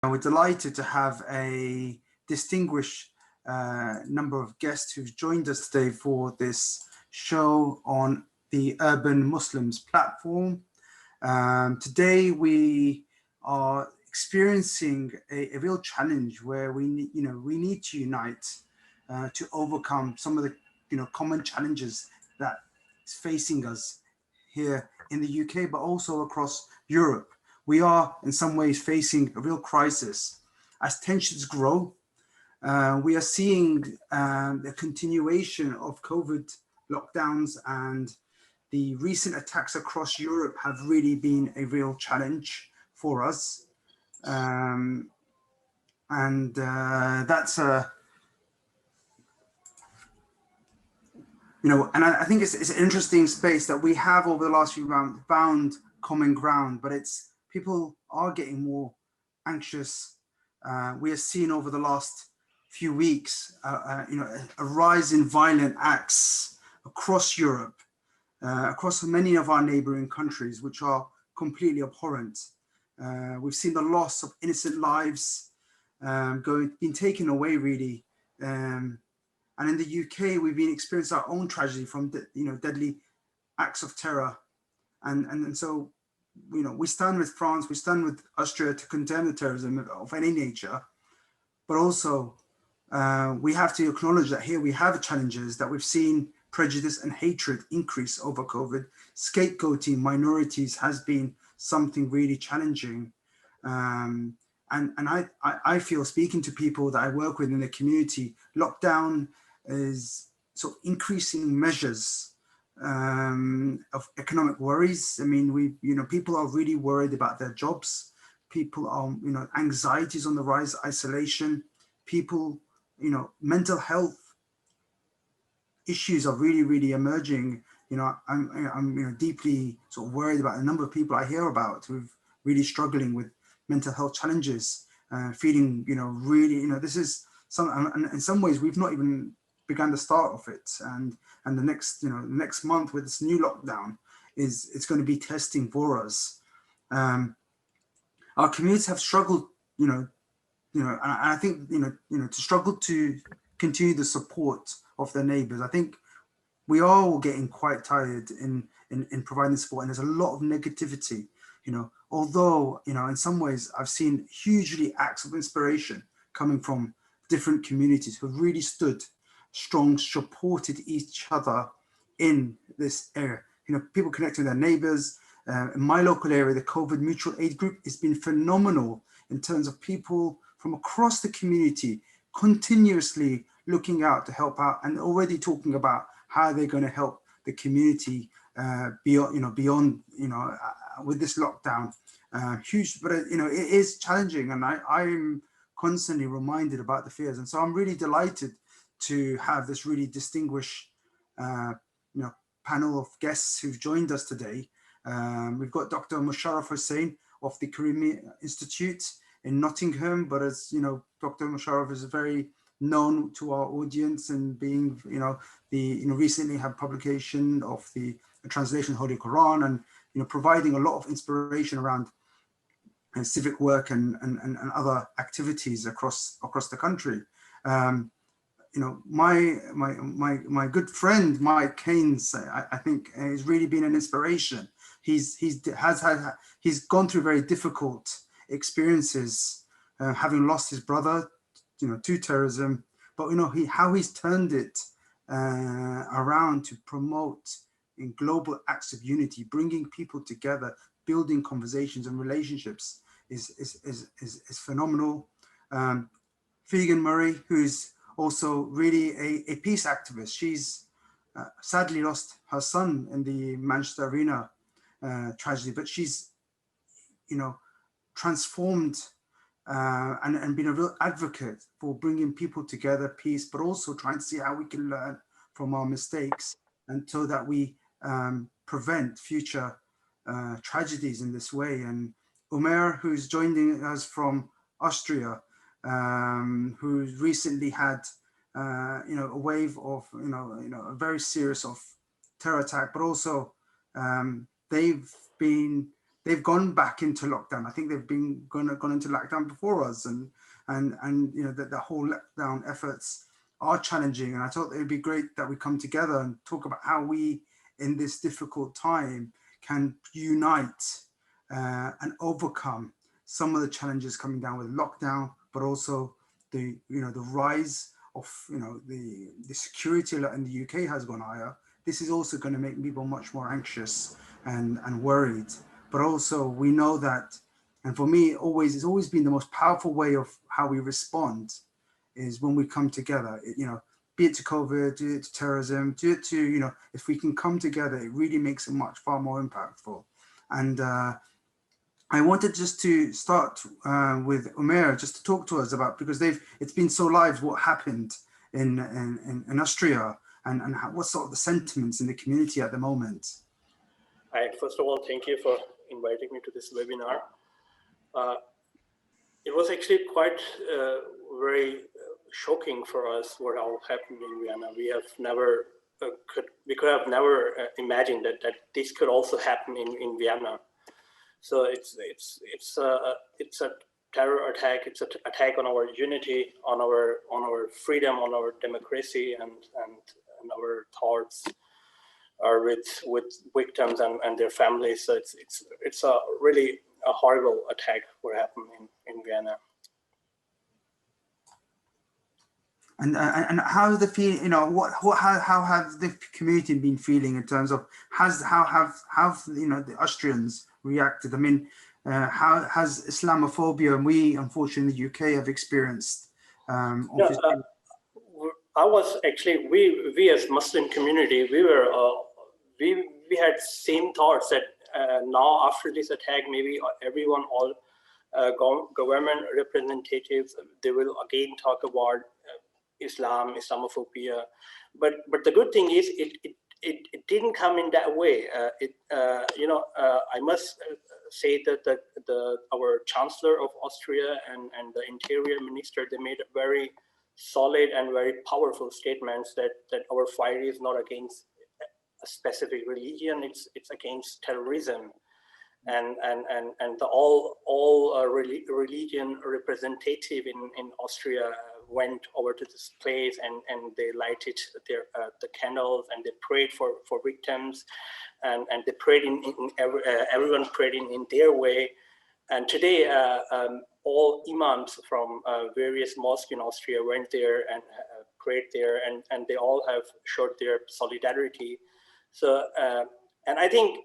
We're delighted to have a distinguished number of guests who've joined us today for this show on the Urban Muslims platform. Today we are experiencing a real challenge where we need to unite to overcome some of the common challenges that is facing us here in the UK, but also across Europe. We are in some ways facing a real crisis as tensions grow. We are seeing the continuation of COVID lockdowns, and the recent attacks across Europe have really been a real challenge for us. And that's a, and I think it's an interesting space that we have over the last few rounds found common ground, but it's people are getting more anxious. We have seen over the last few weeks, a rise in violent acts across Europe, across many of our neighboring countries, which are completely abhorrent. We've seen the loss of innocent lives being taken away, really. And in the UK, we've been experiencing our own tragedy from deadly acts of terror, and so we stand with France, we stand with Austria to condemn the terrorism of any nature, but also we have to acknowledge that here we have challenges that we've seen prejudice and hatred increase over COVID. Scapegoating minorities has been something really challenging. And I feel, speaking to people that I work with in the community, lockdown is sort of increasing measures of economic worries. I mean, people are really worried about their jobs. People are, anxieties on the rise, isolation. People, mental health issues are really, really emerging. I'm deeply sort of worried about the number of people I hear about who've really struggling with mental health challenges, feeling, really, this is and in some ways we've not even begun the start of it, and the next month with this new lockdown it's going to be testing for us. Our communities have struggled, and I think to struggle to continue the support of their neighbours. I think we are all getting quite tired in providing support, and there's a lot of negativity. Although in some ways I've seen hugely acts of inspiration coming from different communities who really stood strong, supported each other in this area. People connecting with their neighbors. In my local area, the COVID mutual aid group has been phenomenal in terms of people from across the community continuously looking out to help out, and already talking about how they're going to help the community beyond with this lockdown. Huge, but it is challenging, and I'm constantly reminded about the fears. And so I'm really delighted to have this really distinguished panel of guests who've joined us today. We've got Dr. Musharraf Hussain of the Karimi Institute in Nottingham, but as Dr. Musharraf is very known to our audience, and being recently had publication of the translation of Holy Quran, and providing a lot of inspiration around civic work and other activities across the country. My good friend Mike Keynes, I think, has really been an inspiration. He's gone through very difficult experiences, having lost his brother to terrorism, but how he's turned it around to promote in global acts of unity, bringing people together, building conversations and relationships is phenomenal. Figan Murray, who's also really a peace activist. She's sadly lost her son in the Manchester Arena tragedy, but she's transformed and been a real advocate for bringing people together, peace, but also trying to see how we can learn from our mistakes, and so that we prevent future tragedies in this way. And Umer, who's joining us from Austria, who recently had a wave of a very serious of terror attack, but also they've they've gone back into lockdown. I think they've gone into lockdown before us, and you know that the whole lockdown efforts are challenging. And I thought it would be great that we come together and talk about how we, in this difficult time, can unite and overcome some of the challenges coming down with lockdown, but also the the rise of the security alert in the UK has gone higher. This is also going to make people much more anxious and worried. But also we know that, and for me, it's always been the most powerful way of how we respond is when we come together. Be it to COVID, do it to terrorism, do it to if we can come together, it really makes it far more impactful. And I wanted just to start with Umair, just to talk to us about, because it's been so live what happened in Austria, and what sort of the sentiments in the community at the moment. First of all, thank you for inviting me to this webinar. It was actually quite very shocking for us what all happened in Vienna. We could have never imagined that this could also happen in Vienna. So it's a terror attack. It's an attack on our unity, on our freedom, on our democracy, and our thoughts are with victims and their families. So it's a really a horrible attack what happened in Vienna. And how the feel? How have the community been feeling in terms of how have the Austrians reacted? I mean, how has Islamophobia, and we unfortunately in the UK have experienced? I was actually we as Muslim community we had same thoughts that now after this attack maybe everyone, all government representatives, they will again talk about Islamophobia, but the good thing is it didn't come in that way. I must say that our Chancellor of Austria and the Interior Minister, they made a very solid and very powerful statements that our fight is not against a specific religion, it's against terrorism, and the all religion representative in Austria went over to this place and they lighted the candles and they prayed for victims, and they prayed everyone prayed in their way. And today all imams from various mosques in Austria went there and prayed there, and they all have showed their solidarity. So and I think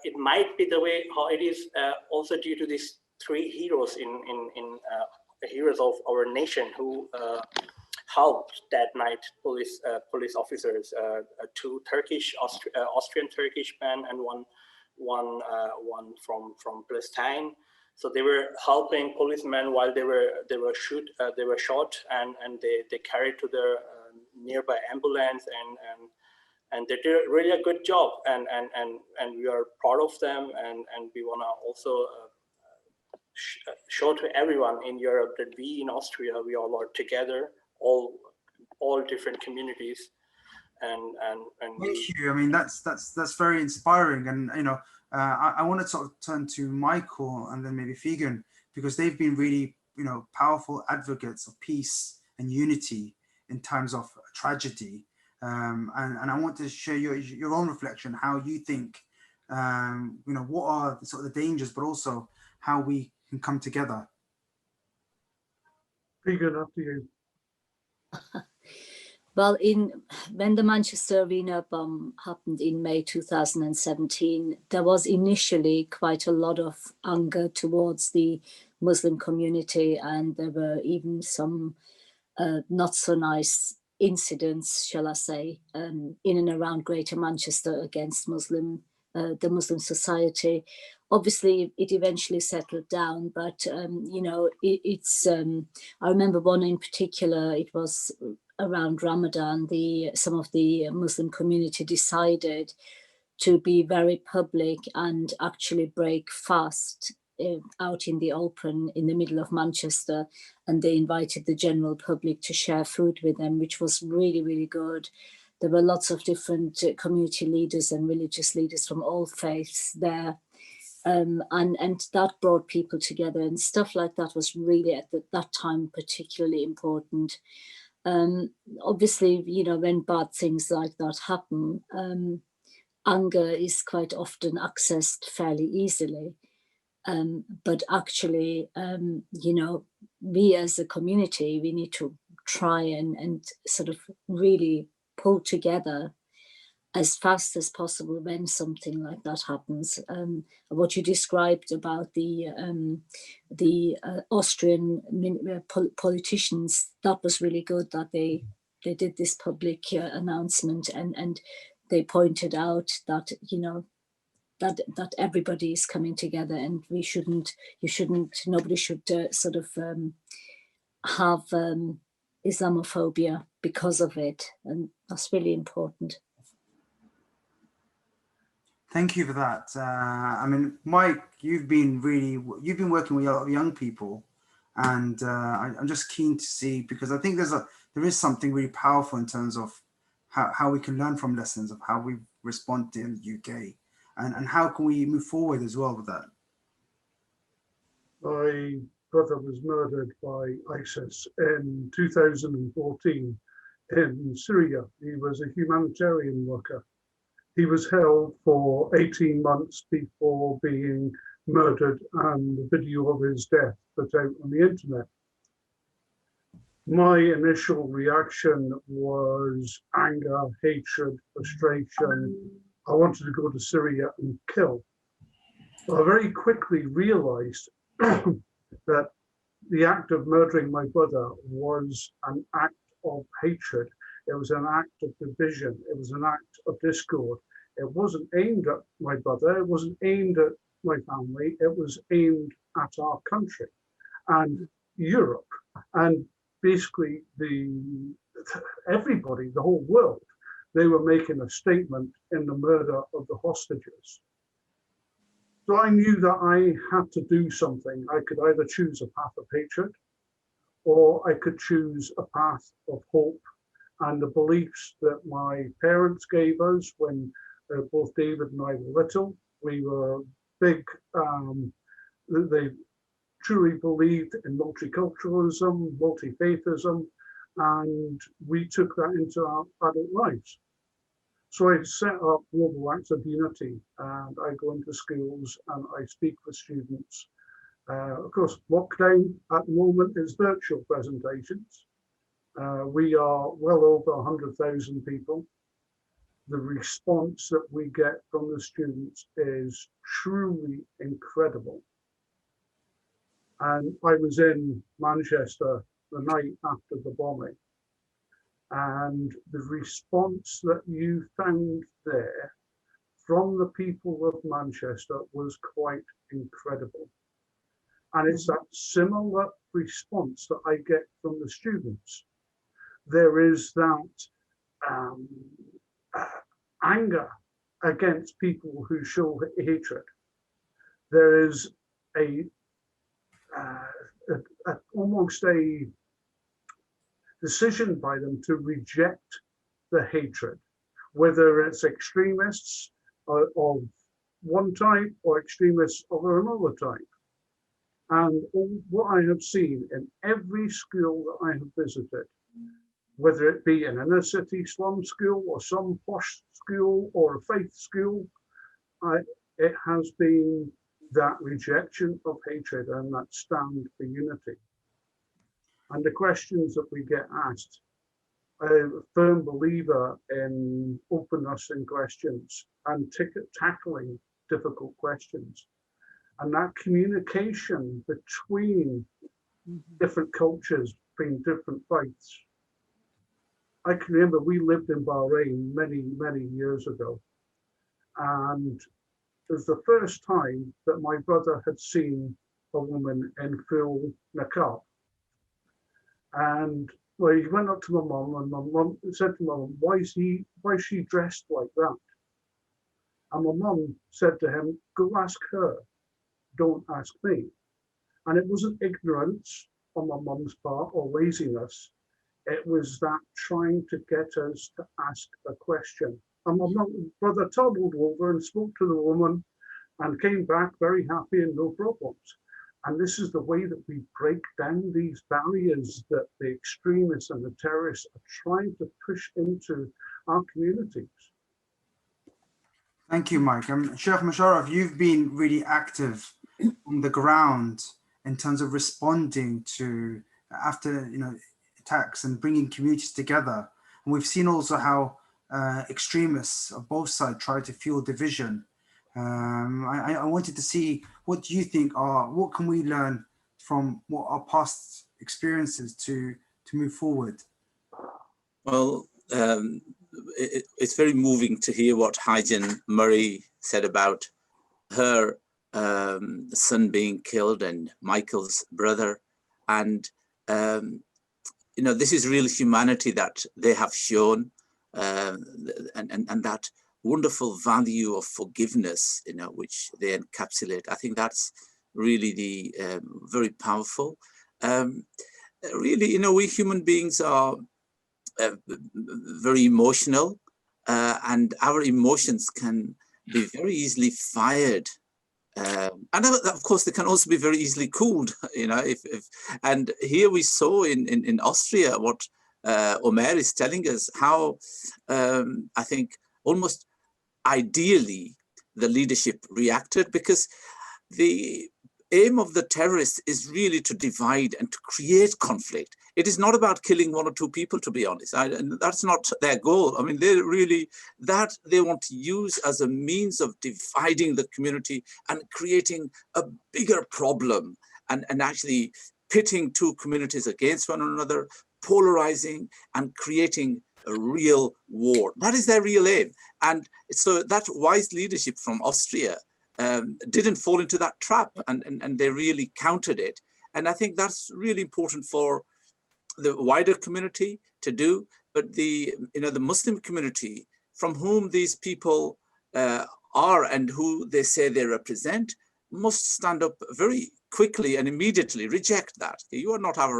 it might be the way how it is also due to these three heroes the heroes of our nation who helped that night, police officers, two Austrian Turkish men and one from Palestine. So they were helping policemen while they were shot, and they carried to the nearby ambulance, and they did really a good job, and we are proud of them, and we want to also show to everyone in Europe that we in Austria, we all are together, all different communities, and thank you. I mean, that's very inspiring, and I want to sort of turn to Michael and then maybe Figen, because they've been really powerful advocates of peace and unity in times of tragedy, and I want to share your own reflection, how you think what are the sort of the dangers, but also how we can come together. Figen, after you. Well, when the Manchester Arena bomb happened in May 2017, there was initially quite a lot of anger towards the Muslim community, and there were even some not so nice incidents, shall I say, in and around Greater Manchester against the Muslim society. Obviously, it eventually settled down, but it's. I remember one in particular. It was around Ramadan. Some of the Muslim community decided to be very public and actually break fast out in the open in the middle of Manchester, and they invited the general public to share food with them, which was really, really good. there were lots of different community leaders and religious leaders from all faiths there. And that brought people together, and stuff like that was really at that time particularly important. Obviously, you know, when bad things like that happen, anger is quite often accessed fairly easily. But actually, you know, we as a community, we need to try and sort of really pull together as fast as possible when something like that happens. What you described about the Austrian politicians, that was really good, that they did this public announcement, and they pointed out that, you know, that everybody is coming together, and nobody should sort of have Islamophobia because of it, and that's really important. Thank you for that. I mean, Mike, you've been working with a lot of young people, and I'm just keen to see, because I think there is something really powerful in terms of how we can learn from lessons of how we respond in the UK, and how can we move forward as well with that. My brother was murdered by ISIS in 2014 in Syria. He was a humanitarian worker. He was held for 18 months before being murdered, and the video of his death put out on the internet. My initial reaction was anger, hatred, frustration. I wanted to go to Syria and kill. But I very quickly realized that the act of murdering my brother was an act of hatred. It was an act of division. It was an act of discord. It wasn't aimed at my brother. It wasn't aimed at my family. It was aimed at our country and Europe, and basically everybody, the whole world. They were making a statement in the murder of the hostages. So I knew that I had to do something. I could either choose a path of hatred, or I could choose a path of hope and the beliefs that my parents gave us when both David and I were little. We were big, they truly believed in multiculturalism, multi-faithism, and we took that into our adult lives. So I set up Global Acts of Unity, and I go into schools and I speak with students. Of course, lockdown at the moment is virtual presentations. We are well over 100,000 people. The response that we get from the students is truly incredible. And I was in Manchester the night after the bombing, and the response that you found there from the people of Manchester was quite incredible. And it's that similar response that I get from the students. There is that anger against people who show hatred. There is almost a decision by them to reject the hatred, whether it's extremists of one type or extremists of another type. And what I have seen in every school that I have visited, whether it be an inner city slum school or some posh school or a faith school, it has been that rejection of hatred and that stand for unity. And the questions that we get asked, I'm a firm believer in openness in questions and tackling difficult questions. And that communication between different cultures, between different faiths. I can remember we lived in Bahrain many, many years ago. And it was the first time that my brother had seen a woman in full niqab. And well, he went up to my mum, and my mum said to my mum, why is she dressed like that? And my mum said to him, go ask her, don't ask me. And it wasn't ignorance on my mum's part or laziness. It was that trying to get us to ask a question. And my brother toddled over and spoke to the woman and came back very happy and no problems. And this is the way that we break down these barriers that the extremists and the terrorists are trying to push into our communities. Thank you, Mike. Sheikh Musharraf, you've been really active on the ground in terms of responding to after attacks and bringing communities together. And we've seen also how extremists of both sides try to fuel division. I wanted to see what do you think what can we learn from what our past experiences to move forward? Well, it's very moving to hear what Hygen Murray said about her son being killed and Michael's brother. And, this is real humanity that they have shown, and that wonderful value of forgiveness, which they encapsulate. I think that's really the very powerful. Really, we human beings are very emotional, and our emotions can be very easily fired, and of course they can also be very easily cooled. And here we saw in Austria what Omer is telling us, how I think almost ideally the leadership reacted, because the aim of the terrorists is really to divide and to create conflict. It is not about killing one or two people, to be honest. And that's not their goal. I mean, they want to use as a means of dividing the community and creating a bigger problem, and actually pitting two communities against one another, polarizing and creating a real war. That is their real aim. And so that wise leadership from Austria didn't fall into that trap, and they really countered it. And I think that's really important for the wider community to do. But the Muslim community, from whom these people are and who they say they represent, must stand up very quickly and immediately reject that. You are not our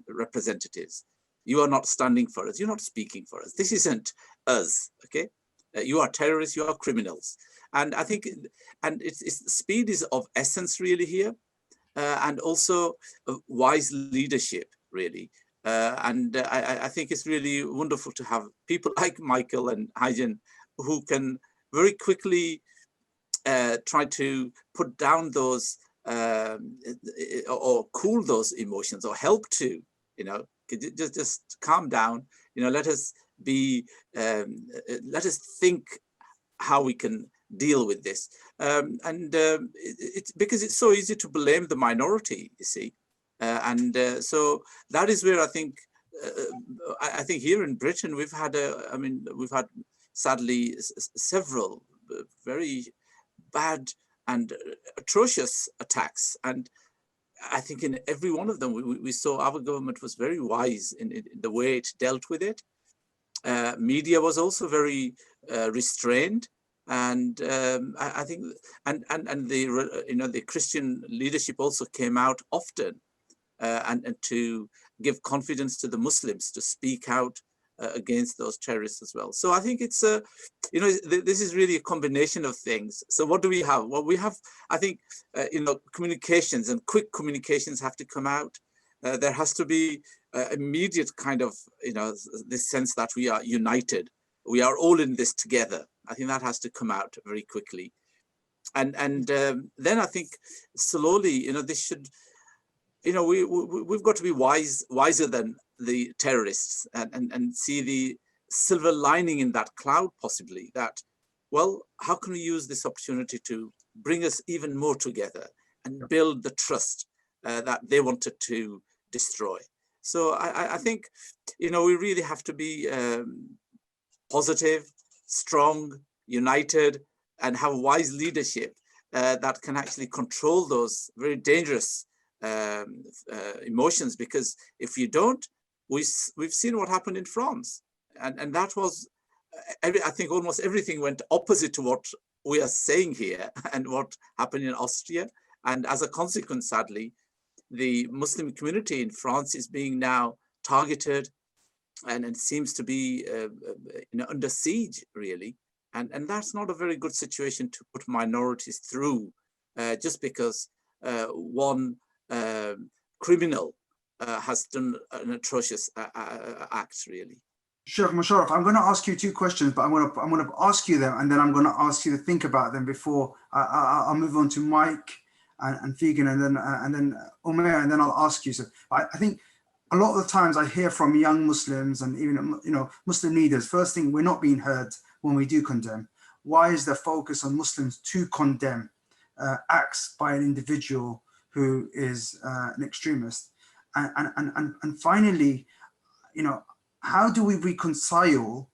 representatives. You are not standing for us. You're not speaking for us. This isn't us. Okay, you are terrorists. You are criminals. And I think, speed is of essence really here, and also wise leadership really. I think it's really wonderful to have people like Michael and Hygen who can very quickly try to put down those or cool those emotions, or help to, just calm down. Let us be, let us think how we can deal with this, it's because it's so easy to blame the minority, you see, so that is where I think here in Britain we've had sadly several very bad and atrocious attacks, and I think in every one of them we saw our government was very wise in the way it dealt with it. Media was also very restrained. And I think, and the Christian leadership also came out often, and to give confidence to the Muslims to speak out against those terrorists as well. So I think it's this is really a combination of things. So what do we have? Well, we have, I think, communications, and quick communications have to come out. There has to be immediate kind of this sense that we are united. We are all in this together. I think that has to come out very quickly, and then I think slowly, this should, we've got to be wiser than the terrorists, and see the silver lining in that cloud, possibly. That, well, how can we use this opportunity to bring us even more together and build the trust that they wanted to destroy? So I think, we really have to be positive, strong, united, and have wise leadership that can actually control those very dangerous emotions. Because if you don't, we've seen what happened in France, and that was, I think almost everything went opposite to what we are saying here and what happened in Austria. And as a consequence, sadly, the Muslim community in France is being now targeted, and it seems to be under siege, really. And that's not a very good situation to put minorities through, just because one criminal has done an atrocious act, really. Sheikh Musharraf, I'm going to ask you 2 questions, but I'm going to ask you them, and then I'm going to ask you to think about them before I'll move on to Mike and Figen, and then Umair, and then I'll ask you. So I think a lot of the times I hear from young Muslims and even Muslim leaders, first thing, we're not being heard when we do condemn. Why is there focus on Muslims to condemn acts by an individual who is an extremist? And finally, how do we reconcile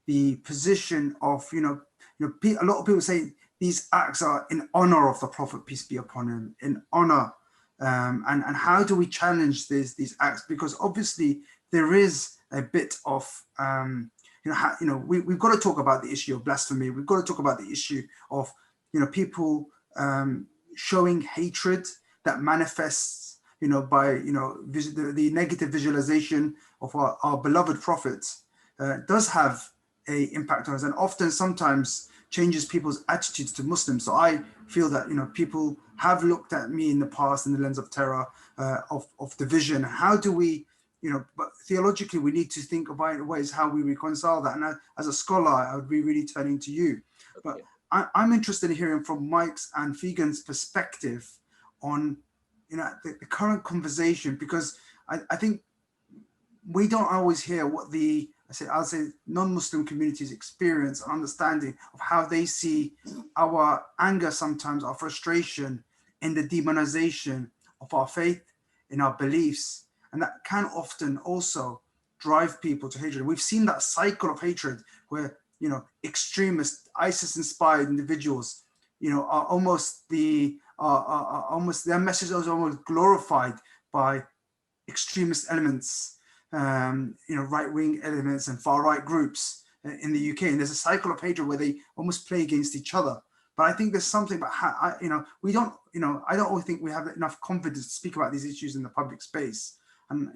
the position of, a lot of people say these acts are in honor of the Prophet, peace be upon him, in honor, and how do we challenge these acts? Because obviously there is a bit of, we've got to talk about the issue of blasphemy. We've got to talk about the issue of, people showing hatred that manifests by the negative visualization of our beloved prophets does have a impact on us, and often sometimes changes people's attitudes to Muslims. So I feel that people have looked at me in the past in the lens of terror, of division. How do we, but theologically we need to think about ways how we reconcile that. And as a scholar, I would be really turning to you. But I'm interested in hearing from Mike's and Figen's perspective on the current conversation, because I think we don't always hear what I'll say non-Muslim communities experience and understanding of how they see our anger, sometimes our frustration in the demonization of our faith, in our beliefs, and that can often also drive people to hatred. We've seen that cycle of hatred where extremist ISIS-inspired individuals are almost their message is almost glorified by extremist elements, right-wing elements and far-right groups in the UK. And there's a cycle of hatred where they almost play against each other. But I think there's something about how, we don't, I don't always think we have enough confidence to speak about these issues in the public space. And,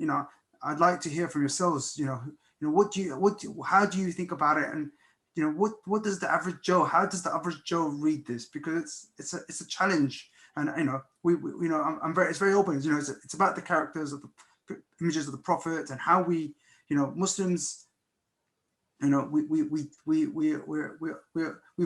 I'd like to hear from yourselves, how do you think about it? And, what does the average Joe, how does the average Joe read this? Because it's a challenge. And, it's very open. It's about the characters of the images of the Prophet and how we, Muslims, we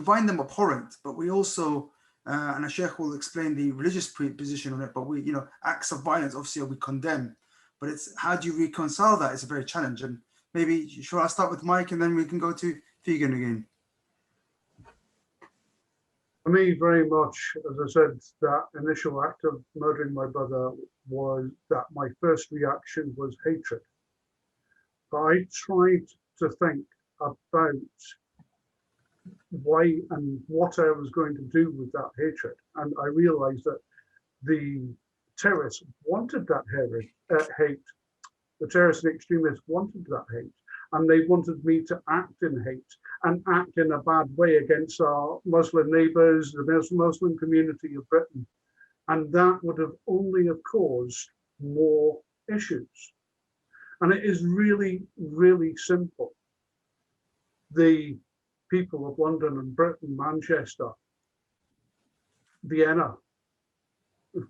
find them abhorrent, but we also, and a Sheikh will explain the religious position on it, but we, acts of violence, obviously we condemn, but it's how do you reconcile that? It's a very challenge. And maybe, shall I start with Mike and then we can go to Figen again? For me, very much, as I said, that initial act of murdering my brother was that my first reaction was hatred. But I tried to think about why and what I was going to do with that hatred. And I realized that the terrorists wanted that hate. The terrorists and extremists wanted that hate. And they wanted me to act in hate and act in a bad way against our Muslim neighbors, the Muslim community of Britain. And that would have only have caused more issues. And it is really, really simple. The people of London and Britain, Manchester, Vienna,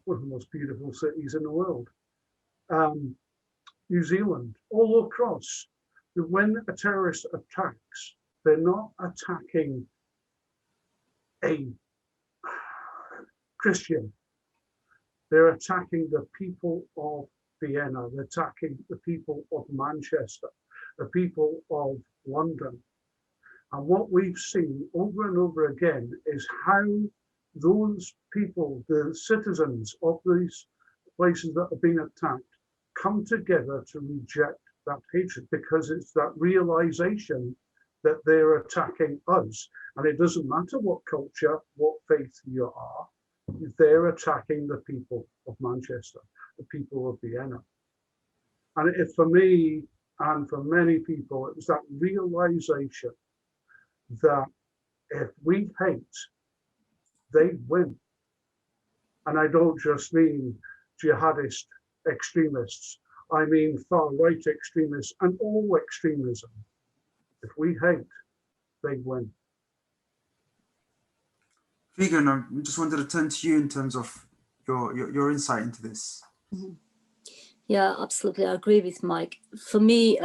one of the most beautiful cities in the world, New Zealand, all across. When a terrorist attacks, they're not attacking a Christian. They're attacking the people of Vienna. They're attacking the people of Manchester, the people of London. And what we've seen over and over again is how those people, the citizens of these places that have been attacked, come together to reject that hatred, because it's that realization that they're attacking us. And it doesn't matter what culture, what faith you are, they're attacking the people of Manchester, the people of Vienna. And it, for me and for many people, it was that realization that if we hate, they win. And I don't just mean jihadist extremists I mean far-right extremists and all extremism. If we hate, they win. Vegan, I just wanted to turn to you in terms of your insight into this. Yeah, absolutely. I agree with Mike. For me,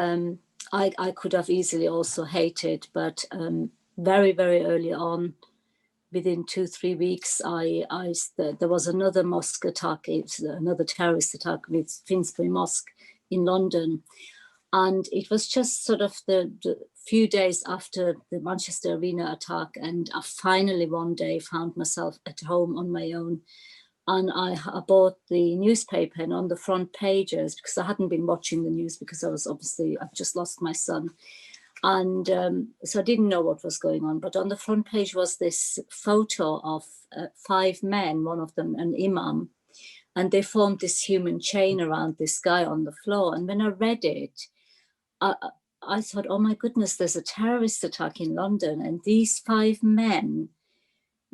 I could have easily also hated, but very, very early on, within 2-3 weeks, there was another mosque attack. It's another terrorist attack with Finsbury Mosque in London. And it was just sort of the few days after the Manchester Arena attack. And I finally one day found myself at home on my own. And I bought the newspaper, and on the front pages, because I hadn't been watching the news because I've just lost my son. And so I didn't know what was going on. But on the front page was this photo of 5 men, one of them an imam, and they formed this human chain around this guy on the floor. And when I read it, I thought, oh my goodness, there's a terrorist attack in London. And these 5 men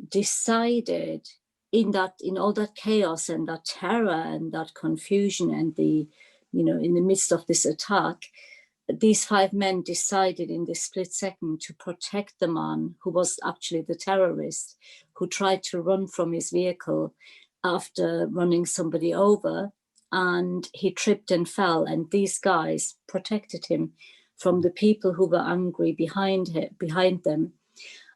decided in all that chaos and that terror and that confusion and in the midst of this attack, these 5 men decided in this split second to protect the man who was actually the terrorist, who tried to run from his vehicle after running somebody over, and he tripped and fell, and these guys protected him from the people who were angry behind them.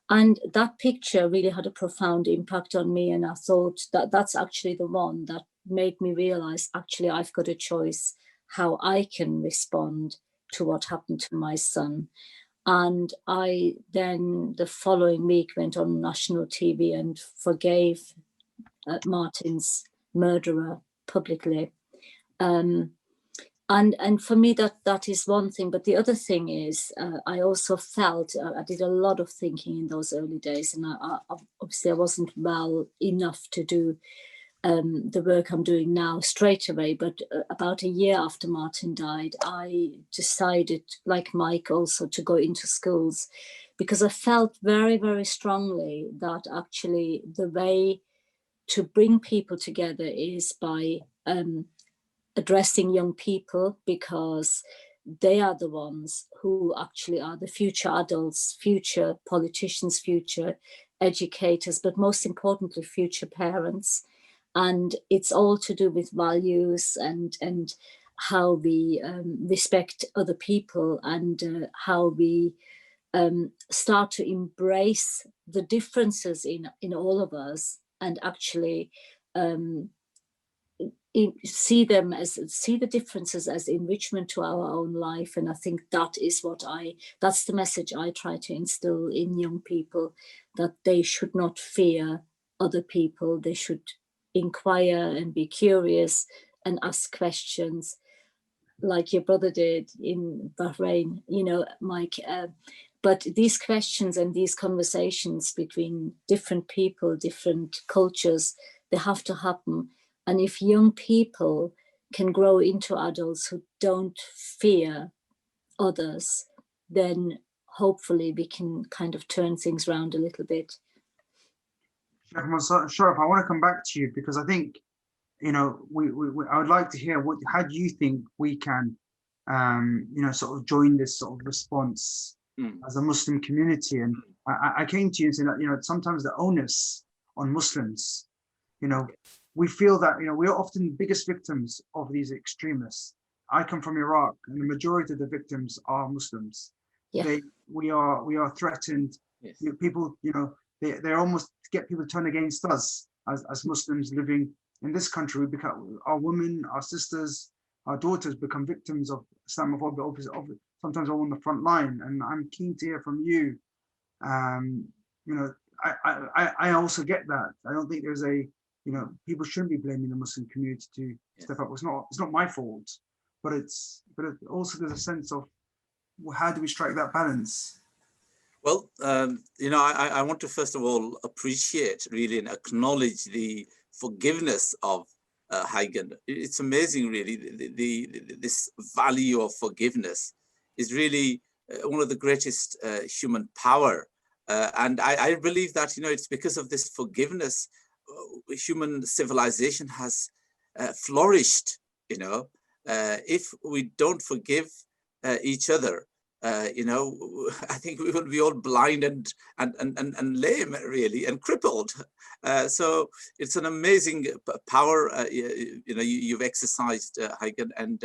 And that picture really had a profound impact on me, and I thought that's actually the one that made me realize, actually, I've got a choice how I can respond to what happened to my son. And I then, the following week, went on national TV and forgave Martin's murderer publicly. And for me, that is one thing. But the other thing is, I also felt, I did a lot of thinking in those early days, and obviously I wasn't well enough to do the work I'm doing now straight away. But about a year after Martin died, I decided, like Mike, also to go into schools, because I felt very, very strongly that actually the way to bring people together is by addressing young people, because they are the ones who actually are the future adults, future politicians, future educators, but most importantly, future parents. And it's all to do with values and how we respect other people, and how we start to embrace the differences in all of us, and actually see the differences as enrichment to our own life. And I think that is that's the message I try to instill in young people, that they should not fear other people. They should inquire and be curious and ask questions, like your brother did in Bahrain, Mike. But these questions and these conversations between different people, different cultures, they have to happen. And if young people can grow into adults who don't fear others, then hopefully we can kind of turn things around a little bit. Sharif, I want to come back to you, because I think, I would like to hear how do you think we can, sort of join this sort of response as a Muslim community. And I came to you and said that, sometimes the onus on Muslims, we feel that, we're often the biggest victims of these extremists. I come from Iraq, and the majority of the victims are Muslims. Yeah. We are threatened. Yes. People, they're almost get people to turn against us as Muslims living in this country. We become, our women, our sisters, our daughters become victims of Islamophobia, sometimes all on the front line. And I'm keen to hear from you. I also get that. I don't think there's people shouldn't be blaming the Muslim community to step up. It's not my fault, but it also there's a sense of, how do we strike that balance? Well, I want to first of all appreciate really and acknowledge the forgiveness of Hagen. It's amazing, really. This value of forgiveness is really one of the greatest human power, and I believe that it's because of this forgiveness human civilization has flourished. if we don't forgive each other, you know, I think we will be all blind and lame, really, and crippled. So it's an amazing power, you know, you've exercised, Hagen, and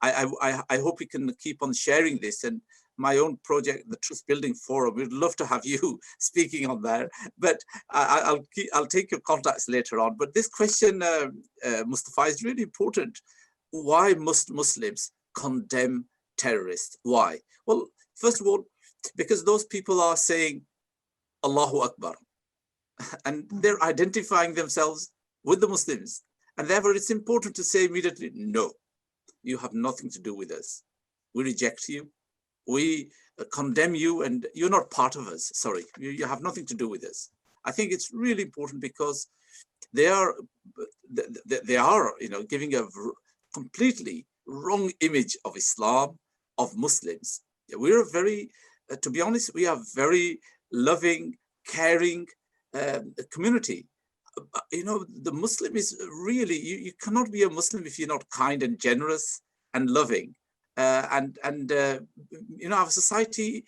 I hope we can keep on sharing this. And my own project, the Truth Building Forum, we'd love to have you speaking on there, but I'll take your contacts later on. But this question, Mustafa, is really important. Why must Muslims condemn terrorists? Why? Well, first of all, because those people are saying Allahu Akbar, and they're identifying themselves with the Muslims. And therefore, it's important to say immediately, no, you have nothing to do with us. We reject you. We condemn you, and you're not part of us. Sorry, you have nothing to do with us. I think it's really important because they are, you know, giving a completely wrong image of Islam, of Muslims. We're a very, to be honest, we are very loving, caring community. You know, the Muslim is really, you cannot be a Muslim if you're not kind and generous and loving. You know, our society,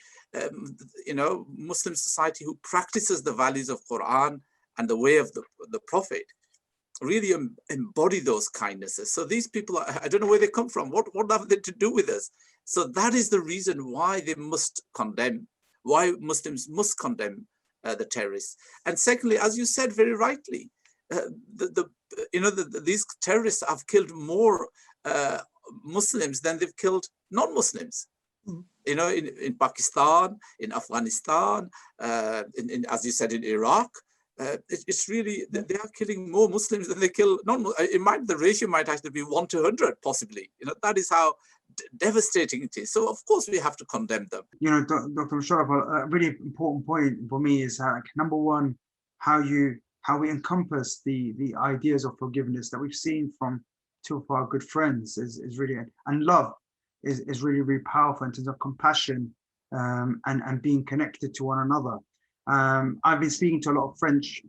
you know, Muslim society who practices the values of Quran and the way of the Prophet really embody those kindnesses. So these people, I don't know where they come from. What have they to do with us? So that is the reason why they must condemn, why Muslims must condemn the terrorists. And secondly, as you said very rightly, you know, these terrorists have killed more Muslims than they've killed non-Muslims. You know, in Pakistan, in Afghanistan, as you said, in Iraq. It's really, they are killing more Muslims than they kill non-Muslims. The ratio might actually be 1 to 100, possibly. You know, that is how devastating it is. So of course we have to condemn them. You know, Dr. Musharraf, a really important point for me is number one, how we encompass the ideas of forgiveness that we've seen from two of our good friends is really, and love is really, really powerful in terms of compassion and being connected to one another. I've been speaking to a lot of French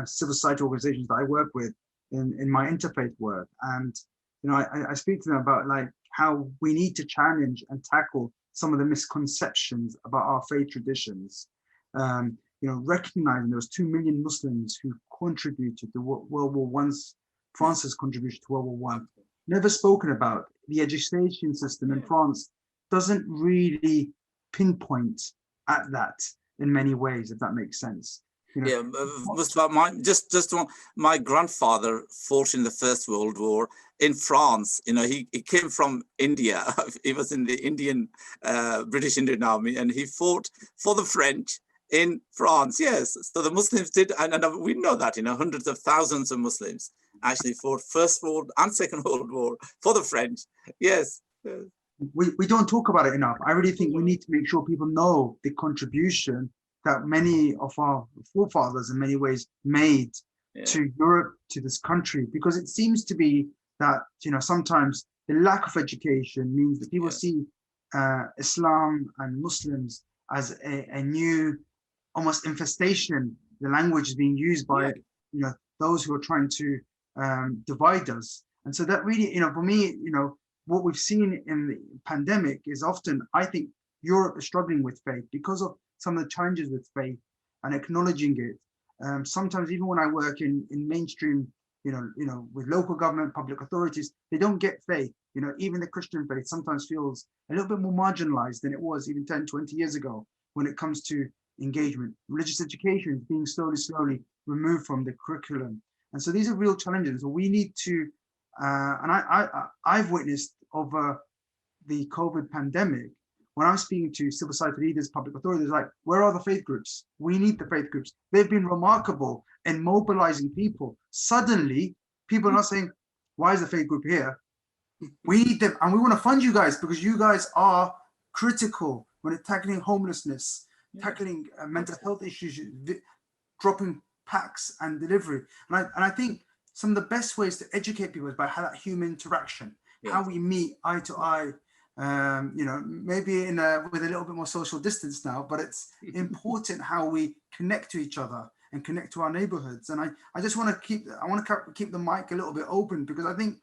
civil society organizations that I work with in my interfaith work, and you know, I speak to them about like how we need to challenge and tackle some of the misconceptions about our faith traditions. You know, recognizing there was 2 million Muslims who contributed to World War I's, France's contribution to World War I. Never spoken about. The education system in France doesn't really pinpoint at that in many ways, if that makes sense. You know, yeah, my grandfather fought in the First World War in France. You know, he came from India. He was in the British Indian Army, and he fought for the French in France. Yes, so the Muslims did, and we know that, you know, hundreds of thousands of Muslims actually fought First World and Second World War for the French. Yes. We don't talk about it enough. I really think we need to make sure people know the contribution that many of our forefathers in many ways made to Europe, to this country, because it seems to be that, you know, sometimes the lack of education means that people see Islam and Muslims as a new almost infestation. The language is being used by, you know, those who are trying to divide us. And so that really, you know, for me, you know, what we've seen in the pandemic is often, I think, Europe is struggling with faith because of some of the challenges with faith and acknowledging it. Sometimes even when I work in mainstream, you know, with local government, public authorities, they don't get faith. You know, even the Christian faith sometimes feels a little bit more marginalized than it was even 10, 20 years ago when it comes to engagement. Religious education is being slowly removed from the curriculum. And so these are real challenges. So we need to, and I've witnessed over the COVID pandemic, when I'm speaking to civil society leaders, public authorities, like, where are the faith groups? We need the faith groups. They've been remarkable in mobilizing people. Suddenly, people are not saying, why is the faith group here? We need them, and we want to fund you guys because you guys are critical when it's tackling homelessness, tackling mental health issues, dropping packs and delivery. And I think some of the best ways to educate people is by how that human interaction, how we meet eye to eye. You know, maybe with a little bit more social distance now, but it's important how we connect to each other and connect to our neighborhoods. And I just want to keep the mic a little bit open, because I think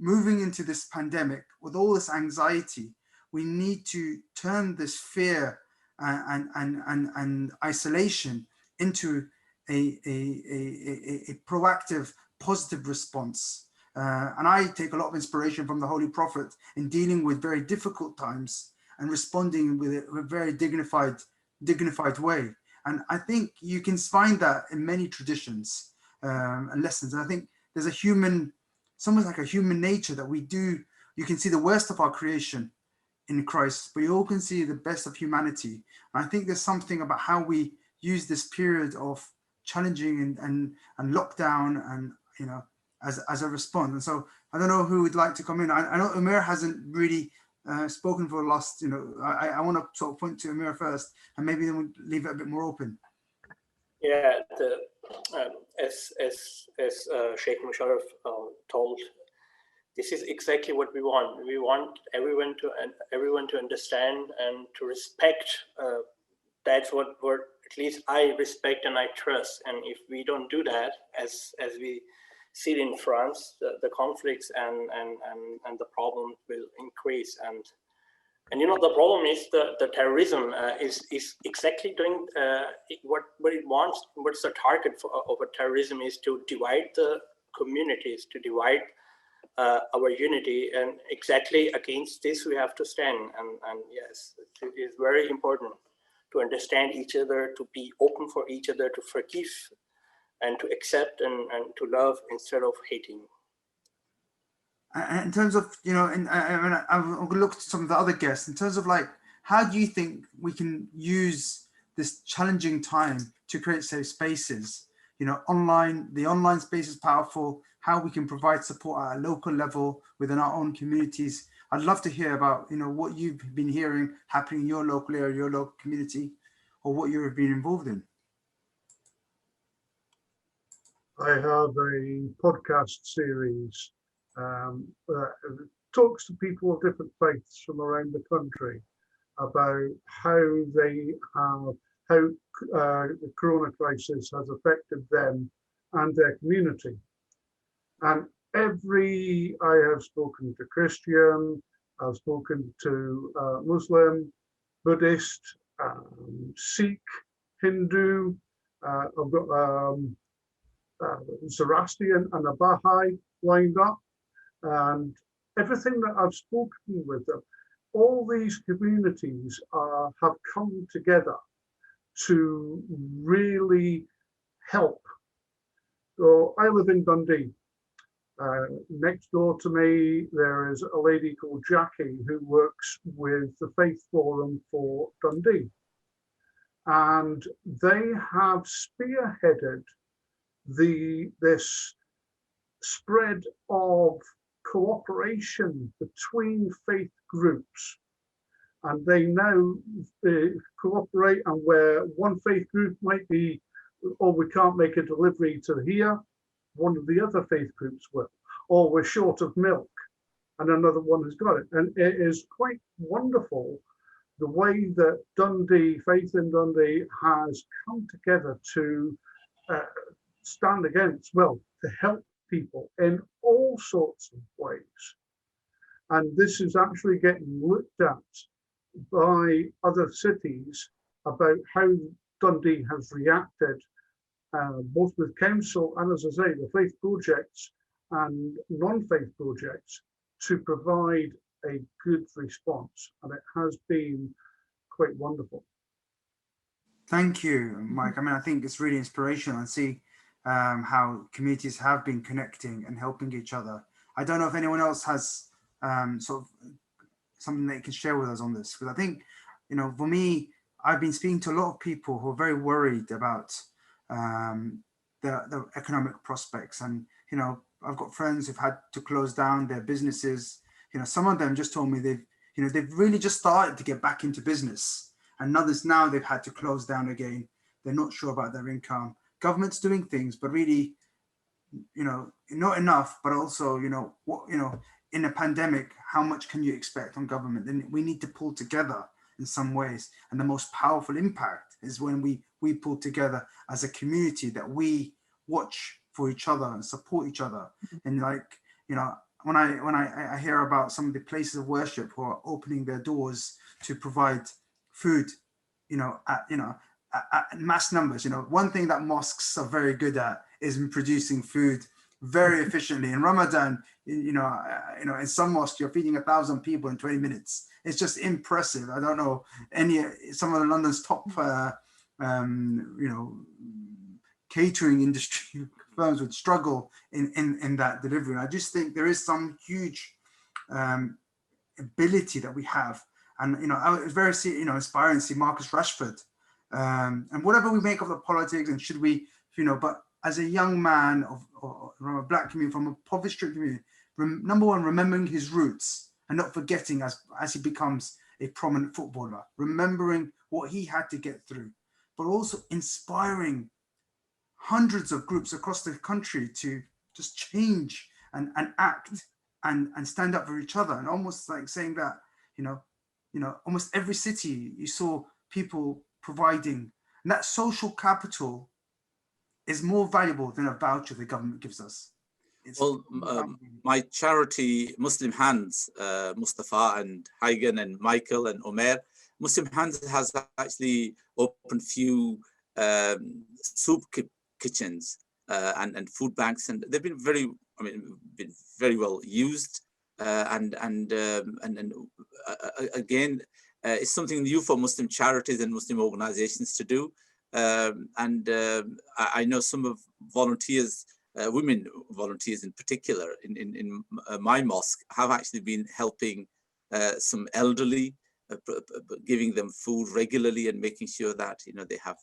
moving into this pandemic with all this anxiety, we need to turn this fear and isolation into a proactive, positive response. And I take a lot of inspiration from the Holy Prophet in dealing with very difficult times and responding with a very dignified way. And I think you can find that in many traditions and lessons. And I think there's somewhat like a human nature that we do. You can see the worst of our creation in Christ, but you all can see the best of humanity. And I think there's something about how we use this period of challenging and lockdown and, you know, as a response. And so I don't know who would like to come in. I know Umir hasn't really spoken for the last, you know, I want to sort of point to Umir first, and maybe then we'll leave it a bit more open. Yeah, as Sheikh Musharraf told, this is exactly what we want. We want everyone to understand and to respect. That's what at least I respect and I trust. And if we don't do that, as we see it in France, the conflicts and the problem will increase. And you know, the problem is the terrorism is exactly doing what it wants. What's the target of a terrorism is to divide the communities, to divide our unity, and exactly against this we have to stand. And yes, it is very important to understand each other, to be open for each other, to forgive and to accept and to love instead of hating. In terms of, you know, and I've looked at some of the other guests, in terms of like, how do you think we can use this challenging time to create safe spaces? You know, the online space is powerful, how we can provide support at a local level within our own communities. I'd love to hear about, you know, what you've been hearing happening in your local area, your local community, or what you've been involved in. I have a podcast series that talks to people of different faiths from around the country about how the corona crisis has affected them and their community. And I have spoken to Christian, I've spoken to Muslim, Buddhist, Sikh, Hindu, I've got Zoroastrian and a Baha'i lined up, and everything that I've spoken with them, all these communities have come together to really help. So I live in Dundee. Next door to me, there is a lady called Jackie who works with the Faith Forum for Dundee. And they have spearheaded this spread of cooperation between faith groups, and they now cooperate, and where one faith group might be, oh, we can't make a delivery to here, one of the other faith groups will, or we're short of milk and another one has got it. And it is quite wonderful the way that Dundee, Faith in Dundee, has come together to stand against, well, to help people in all sorts of ways. And this is actually getting looked at by other cities about how Dundee has reacted, both with council and, as I say, the faith projects and non-faith projects, to provide a good response. And it has been quite wonderful. Thank you, Mike. I mean, I think it's really inspirational, and see how communities have been connecting and helping each other. I don't know if anyone else has sort of something they can share with us on this, because I think, you know, for me, I've been speaking to a lot of people who are very worried about the economic prospects. And, you know, I've got friends who've had to close down their businesses. You know, some of them just told me they've really just started to get back into business, and others now they've had to close down again. They're not sure about their income. Government's doing things, but really, you know, not enough. But also, you know, what, you know, in a pandemic, how much can you expect on government? Then we need to pull together in some ways. And the most powerful impact is when we pull together as a community, that we watch for each other and support each other. And like, you know, when I hear about some of the places of worship who are opening their doors to provide food, at mass numbers. One thing that mosques are very good at is producing food very efficiently. In Ramadan, in some mosques you're feeding 1,000 people in 20 minutes. It's just impressive. I don't know some of London's top catering industry firms would struggle in that delivery. And I just think there is some huge ability that we have. And I was very inspiring to see Marcus Rashford. And whatever we make of the politics, and should we, but as a young man from a black community, from a poverty stricken community, number one, remembering his roots and not forgetting as he becomes a prominent footballer, remembering what he had to get through, but also inspiring hundreds of groups across the country to just change and act and stand up for each other. And almost like saying that, almost every city you saw people providing, and that social capital is more valuable than a voucher the government gives us. My charity, Muslim Hands, Mustafa and Hagen and Michael and Omer, Muslim Hands has actually opened few soup kitchens and food banks, and they've been very well used. Again, it's something new for Muslim charities and Muslim organizations to do. I know some of volunteers, women volunteers in particular, in my mosque, have actually been helping some elderly, giving them food regularly and making sure that they have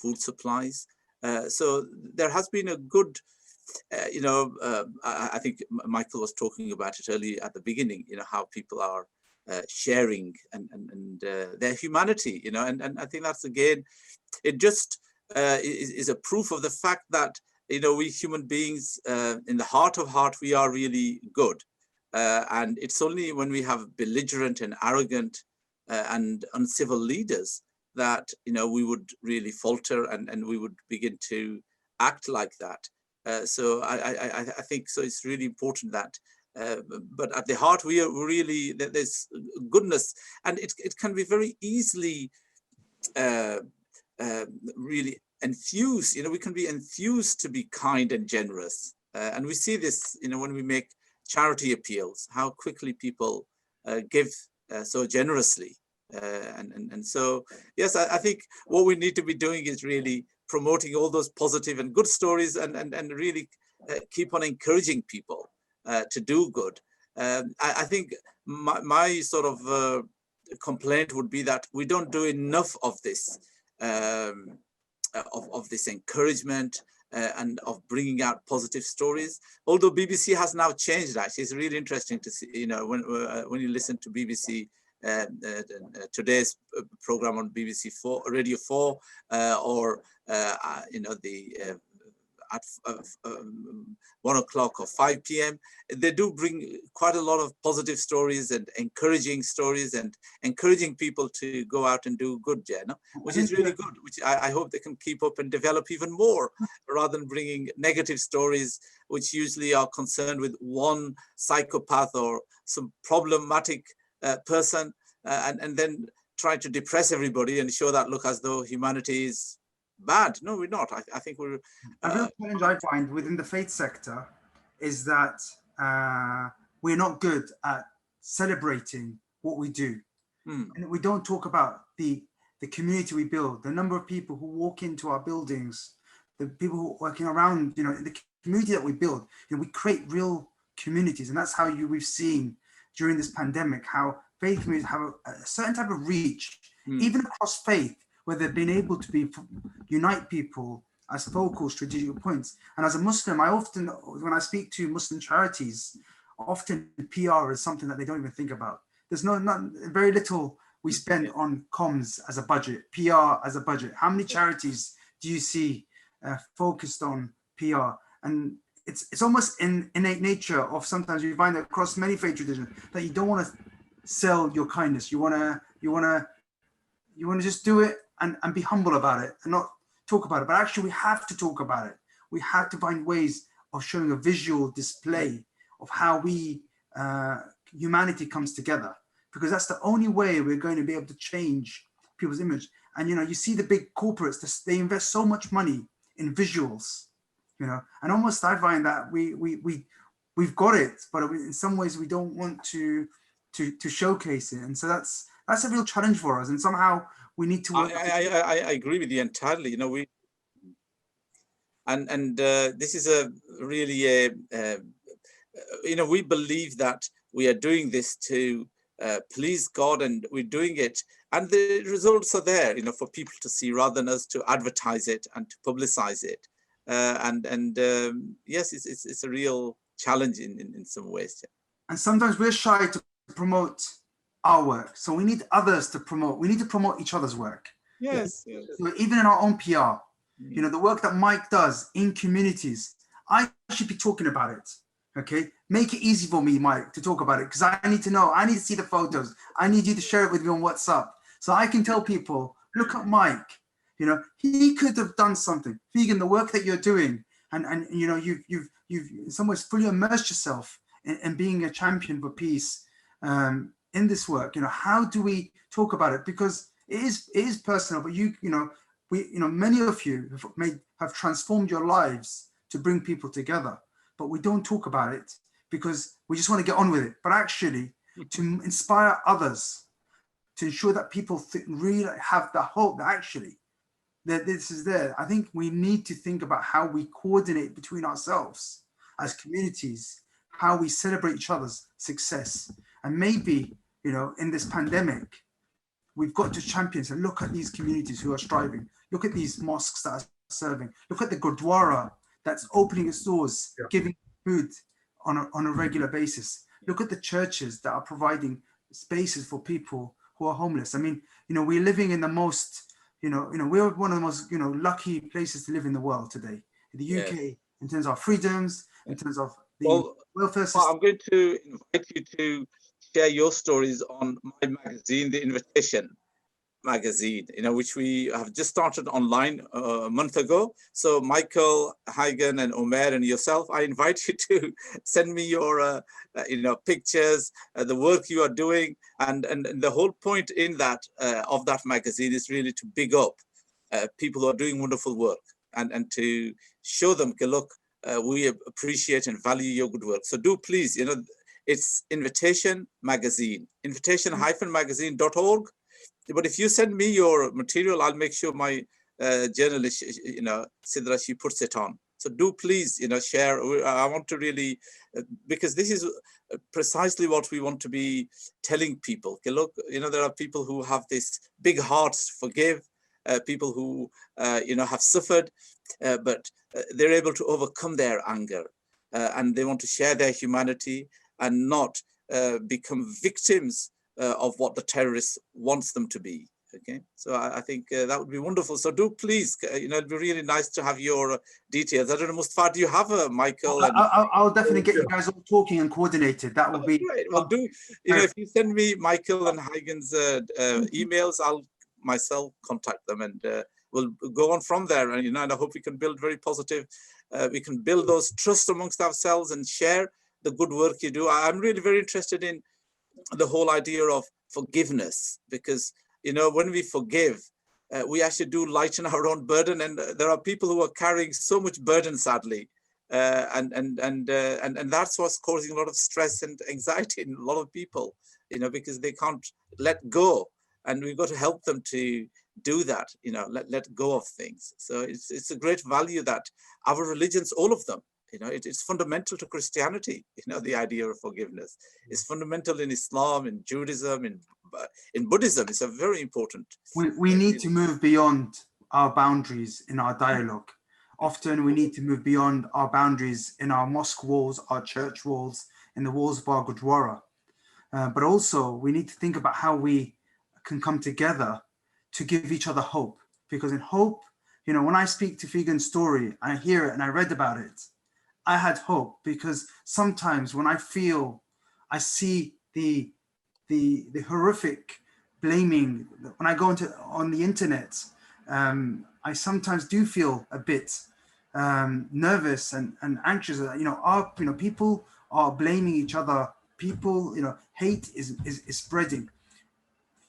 food supplies. So there has been a good, I think Michael was talking about it earlier at the beginning, how people are sharing and their humanity, and I think that's, again, it just is a proof of the fact that, we human beings, in the heart of heart, we are really good. And it's only when we have belligerent and arrogant and uncivil leaders that, we would really falter and we would begin to act like that. So I think so. It's really important that, but at the heart, we are really, there's goodness, and it can be very easily really enthused. We can be enthused to be kind and generous, and we see this, when we make charity appeals, how quickly people give so generously. And so, yes, I think what we need to be doing is really promoting all those positive and good stories, and really keep on encouraging people to do good. I think my sort of complaint would be that we don't do enough of this, of this encouragement and of bringing out positive stories. Although BBC has now changed, actually, it's really interesting to see, when you listen to BBC. Today's program on BBC 4, Radio 4, or at 1 o'clock or 5 p.m. They do bring quite a lot of positive stories and encouraging stories and encouraging people to go out and do good, which is really good, which I hope they can keep up and develop even more, rather than bringing negative stories, which usually are concerned with one psychopath or some problematic person, and then try to depress everybody and show that, look, as though humanity is bad. No, we're not. I think we're... A real challenge I find within the faith sector is that we're not good at celebrating what we do. And we don't talk about the community we build, the number of people who walk into our buildings, the people who are working around, the community that we build. We create real communities, and that's how we've seen during this pandemic how faith communities have a certain type of reach, even across faith, where they've been able to unite people as focal strategic points. And as a Muslim, I often, when I speak to Muslim charities, often PR is something that they don't even think about. There's very little we spend on comms as a budget, PR as a budget. How many charities do you see focused on PR? And it's almost in innate nature of, sometimes you find that across many faith traditions, that you don't want to sell your kindness. You want to just do it and be humble about it and not talk about it. But actually, we have to talk about it. We have to find ways of showing a visual display of how we, humanity comes together, because that's the only way we're going to be able to change people's image. And, you know, you see the big corporates, they invest so much money in visuals, you know, and almost I find that we've got it, but in some ways we don't want to showcase it. And so that's a real challenge for us. And somehow we need to work. I agree with you entirely. You know, this is a really you know, we believe that we are doing this to please God, and we're doing it, and the results are there, you know, for people to see rather than us to advertise it and to publicize it. Yes, it's a real challenge in some ways. And sometimes we're shy to promote our work, so we need others to promote. We need to promote each other's work. Yes, yes. So even in our own PR, you know, the work that Mike does in communities, I should be talking about it. Okay, make it easy for me, Mike, to talk about it, because I need to know. I need to see the photos. I need you to share it with me on WhatsApp, so I can tell people, look at Mike. You know, he could have done something. Vegan, the work that you're doing, and you know, you've in some ways fully immersed yourself in being a champion for peace in this work. You know, how do we talk about it? Because it is personal, but you know, many of you have transformed your lives to bring people together. But we don't talk about it because we just want to get on with it. But actually, to inspire others, to ensure that people really have the hope that actually that this is there. I think we need to think about how we coordinate between ourselves as communities, how we celebrate each other's success. And maybe, you know, in this pandemic, we've got to champion and look at these communities who are striving. Look at these mosques that are serving. Look at the Gurdwara that's opening its doors, giving food on a regular basis. Look at the churches that are providing spaces for people who are homeless. I mean, you know, we're living in the most, you know, we're one of the most, you know, lucky places to live in the world today. In the UK, in terms of freedoms, in terms of the welfare system. I'm going to invite you to share your stories on my magazine, The Invitation magazine, you know, which we have just started online a month ago. So Michael, Hagen, and Omer, and yourself, I invite you to send me your you know, pictures, the work you are doing, and the whole point in that of that magazine is really to big up people who are doing wonderful work, and to show them, okay, look, we appreciate and value your good work. So do please, you know, it's Invitation Magazine, invitation-magazine.org. But if you send me your material, I'll make sure my journalist, you know, Sidra, she puts it on. So do please, you know, share. I want to really, because this is precisely what we want to be telling people. Okay, look, you know, there are people who have this big hearts to forgive, people who, you know, have suffered, but they're able to overcome their anger, and they want to share their humanity and not become victims of what the terrorist wants them to be. Okay, so I think that would be wonderful. So do please, you know, it'd be really nice to have your details. I don't know, Mustafa, do you have a Michael? I'll definitely get you guys all talking and coordinated. That would be great. Well, do, you know, if you send me Michael and Hagen's emails, I'll myself contact them, and we'll go on from there. And, you know, and I hope we can build very positive, we can build those trust amongst ourselves and share the good work you do. I'm really very interested in the whole idea of forgiveness, because, you know, when we forgive, we actually do lighten our own burden, and there are people who are carrying so much burden, sadly, and that's what's causing a lot of stress and anxiety in a lot of people, you know, because they can't let go, and we've got to help them to do that, you know, let go of things. So it's a great value that our religions, all of them, you know, it's fundamental to Christianity. You know, the idea of forgiveness is fundamental in Islam, in Judaism, in Buddhism. It's a very important. We need to move beyond our boundaries in our dialogue. Often we need to move beyond our boundaries in our mosque walls, our church walls, in the walls of our Gurdwara. But also we need to think about how we can come together to give each other hope. Because in hope, you know, when I speak to Figan's story, I hear it and I read about it, I had hope, because sometimes when I see the horrific blaming, when I go on the internet, I sometimes do feel a bit nervous and anxious. You know, people are blaming each other. People, hate is spreading.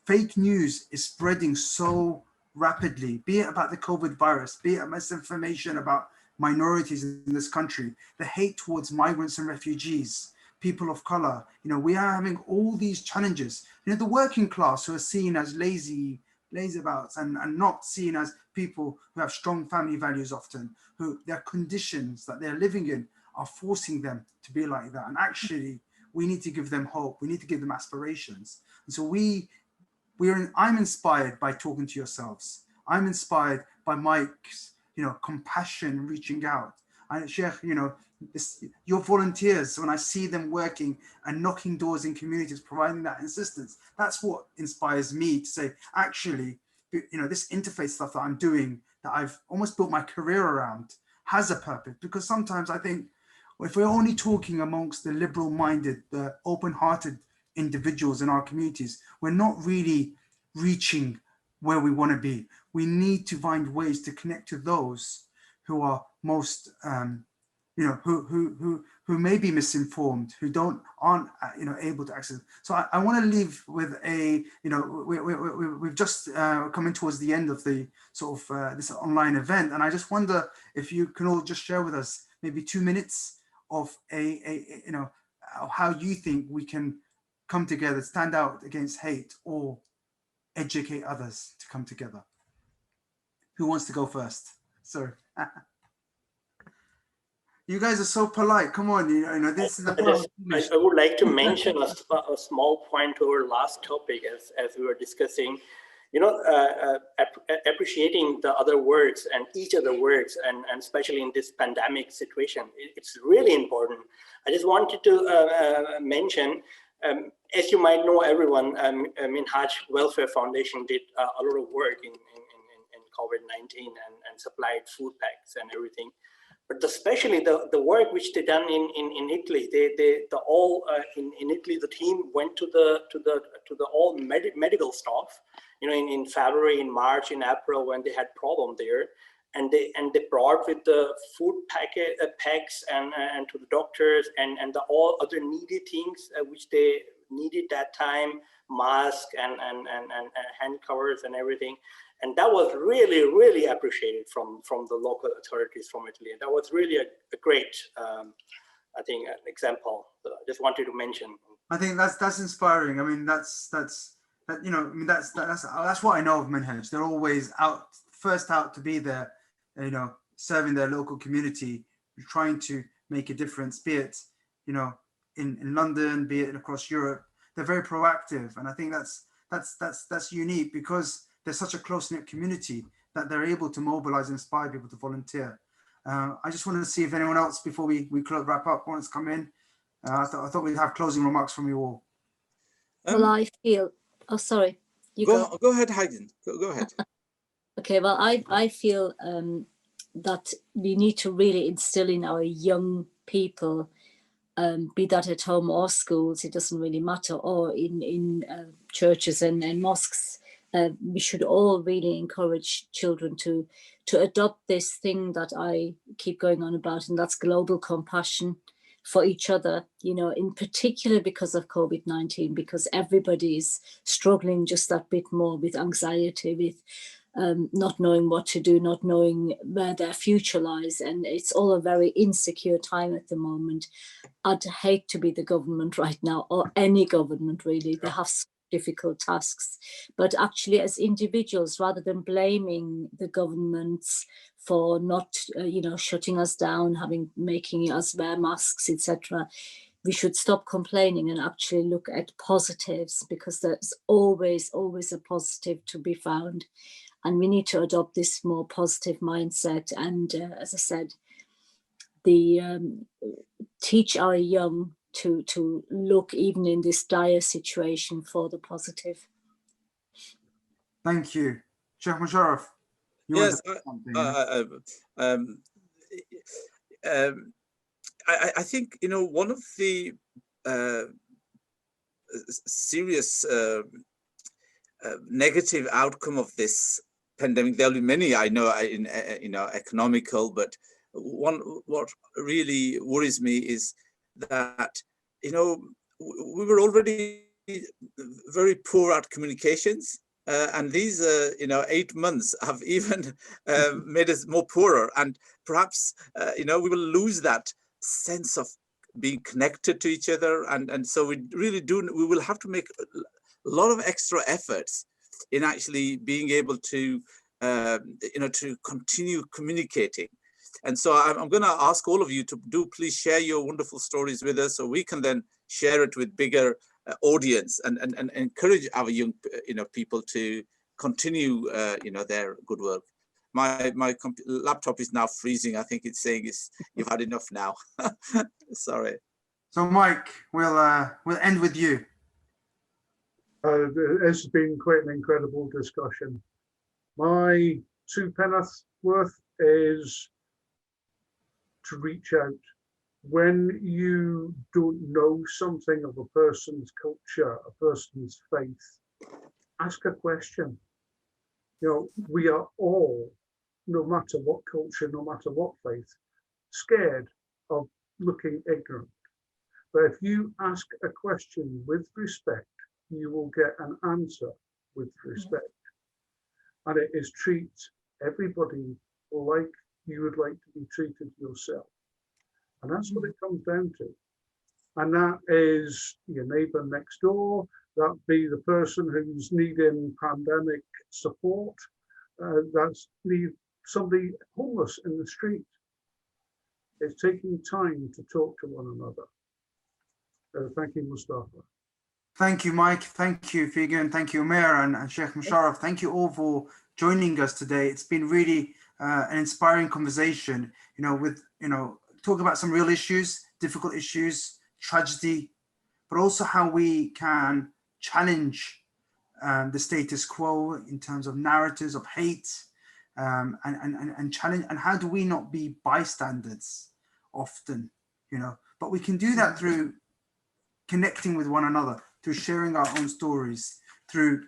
Fake news is spreading so rapidly, be it about the COVID virus, be it misinformation about minorities in this country, the hate towards migrants and refugees, people of color. We are having all these challenges. The working class, who are seen as lazyabouts and not seen as people who have strong family values, often, who their conditions that they're living in are forcing them to be like that. And actually, we need to give them hope. We need to give them aspirations. And so I'm inspired by talking to yourselves. I'm inspired by Mike's, compassion, reaching out. And Sheikh, your volunteers, when I see them working and knocking doors in communities, providing that assistance, that's what inspires me to say, actually, this interfaith stuff that I'm doing, that I've almost built my career around, has a purpose. Because sometimes I think, if we're only talking amongst the liberal-minded, the open-hearted individuals in our communities, we're not really reaching where we want to be. We need to find ways to connect to those who are most, who may be misinformed, who aren't able to access. So I want to leave with a, we've just coming towards the end of the sort of this online event, and I just wonder if you can all just share with us maybe 2 minutes of how you think we can come together, stand out against hate, or educate others to come together. Who wants to go first? Sorry. You guys are so polite. Come on, this is the I would like to mention a small point to our last topic, as we were discussing. Appreciating the other words and each other words, and especially in this pandemic situation, it's really important. I just wanted to mention, as you might know, everyone, Minhaj Welfare Foundation did a lot of work in COVID-19 and supplied food packs and everything. But especially the work which they done in Italy, in Italy, the team went to the all medical staff, in February, in March, in April, when they had problem there, and they brought with the food packs and to the doctors and the all other needed things which they needed that time, mask and hand covers and everything. And that was really, really appreciated from the local authorities from Italy. And that was really a great, I think, an example that I just wanted to mention. I think that's inspiring. I mean, that's what I know of Minhaj. They're always first out to be there, serving their local community, trying to make a difference, be it, in London, be it across Europe. They're very proactive, and I think that's unique, because they're such a close-knit community that they're able to mobilize and inspire people to volunteer. I just wanted to see if anyone else, before we wrap up, wants to come in. I thought we'd have closing remarks from you all. Well, I feel, oh, sorry. Go ahead, Hayden. Go ahead. Okay, well, I feel that we need to really instill in our young people, be that at home or schools, it doesn't really matter, or in churches and mosques. We should all really encourage children to adopt this thing that I keep going on about, and that's global compassion for each other, in particular because of COVID-19, because everybody is struggling just that bit more with anxiety, with not knowing what to do, not knowing where their future lies. And it's all a very insecure time at the moment. I'd hate to be the government right now, or any government really. They have difficult tasks, but actually as individuals, rather than blaming the governments for not shutting us down, making us wear masks, etc., we should stop complaining and actually look at positives, because there's always a positive to be found, and we need to adopt this more positive mindset. And as I said, teach our young to look, even in this dire situation, for the positive. Thank you. Sheikh Musharraf. Yes, I think, one of the serious negative outcome of this pandemic, there'll be many, I know, economical, but what really worries me is that, you know, we were already very poor at communications. And these, you know, 8 months have even made us more poorer. And perhaps, you know, we will lose that sense of being connected to each other. And so we really do, we will have to make a lot of extra efforts in actually being able to, you know, to continue communicating. And so I'm going to ask all of you to please share your wonderful stories with us, so we can then share it with bigger audience and encourage our young, you know, people to continue, you know, their good work. My laptop is now freezing. I think it's saying you've had enough now. Sorry. So Mike, we'll end with you. It's been quite an incredible discussion. My 2 penneth worth is to reach out. When you don't know something of a person's culture, a person's faith, ask a question. You know, we are all, no matter what culture, no matter what faith, scared of looking ignorant. But if you ask a question with respect, you will get an answer with respect. And it is treat everybody like you would like to be treated yourself. And that's what it comes down to. And that is your neighbour next door, that be the person who's needing pandemic support, that's somebody homeless in the street. It's taking time to talk to one another. Thank you, Mustafa. Thank you, Mike. Thank you, Figen. Thank you, Umair and Sheikh Musharraf. Thank you all for joining us today. It's been really an inspiring conversation, you know, with, you know, talk about some real issues, difficult issues, tragedy, but also how we can challenge the status quo in terms of narratives of hate, and challenge, and how do we not be bystanders often, you know, but we can do that through connecting with one another, through sharing our own stories, through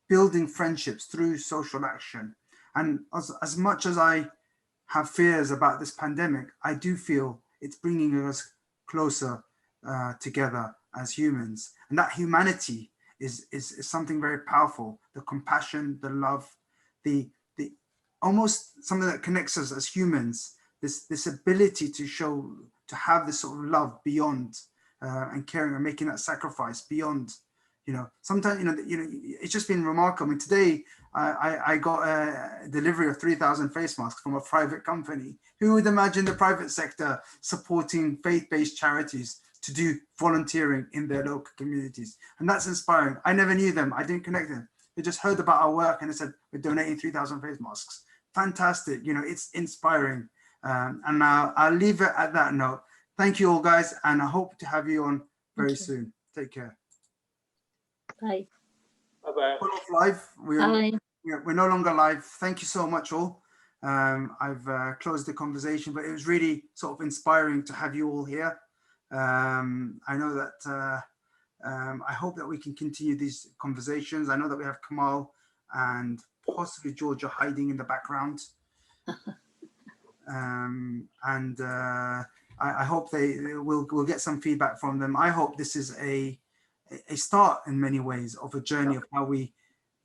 building friendships, through social action. And as much as I have fears about this pandemic, I do feel it's bringing us closer together as humans. And that humanity is something very powerful. The compassion, the love, the almost something that connects us as humans, this ability to have this sort of love beyond and caring and making that sacrifice beyond, you know, sometimes, you know, it's just been remarkable. I mean, today I got a delivery of 3,000 face masks from a private company. Who would imagine the private sector supporting faith-based charities to do volunteering in their local communities? And that's inspiring. I never knew them. I didn't connect them. They just heard about our work and they said, we're donating 3,000 face masks. Fantastic. You know, it's inspiring. And I'll leave it at that note. Thank you all, guys. And I hope to have you on very soon. Take care. Bye. Bye-bye. We're off live. We're no longer live. Thank you so much all. I've closed the conversation, but it was really sort of inspiring to have you all here. I know that I hope that we can continue these conversations. I know that we have Kamal and possibly Georgia hiding in the background. I hope we'll get some feedback from them. I hope this is a start in many ways of a journey of how we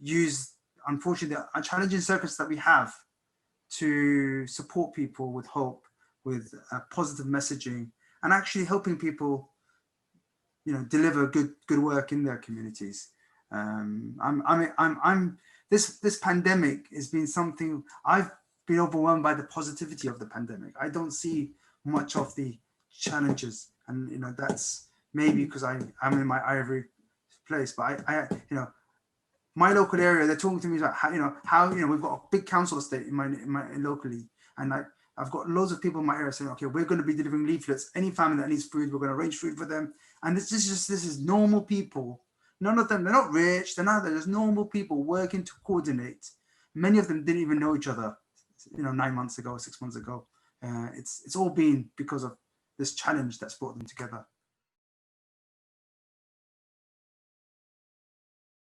use, unfortunately, the challenging circumstances that we have to support people with hope, with positive messaging, and actually helping people, you know, deliver good work in their communities. This pandemic has been something, I've been overwhelmed by the positivity of the pandemic. I don't see much of the challenges, and you know, that's maybe because I'm in my ivory place, but I you know, my local area, they're talking to me about how we've got a big council estate in my locally, and I've got loads of people in my area saying, okay, we're going to be delivering leaflets. Any family that needs food, we're going to arrange food for them. And this is normal people. None of them, they're not rich, they're just normal people working to coordinate. Many of them didn't even know each other, you know, 9 months ago, 6 months ago. It's all been because of this challenge that's brought them together.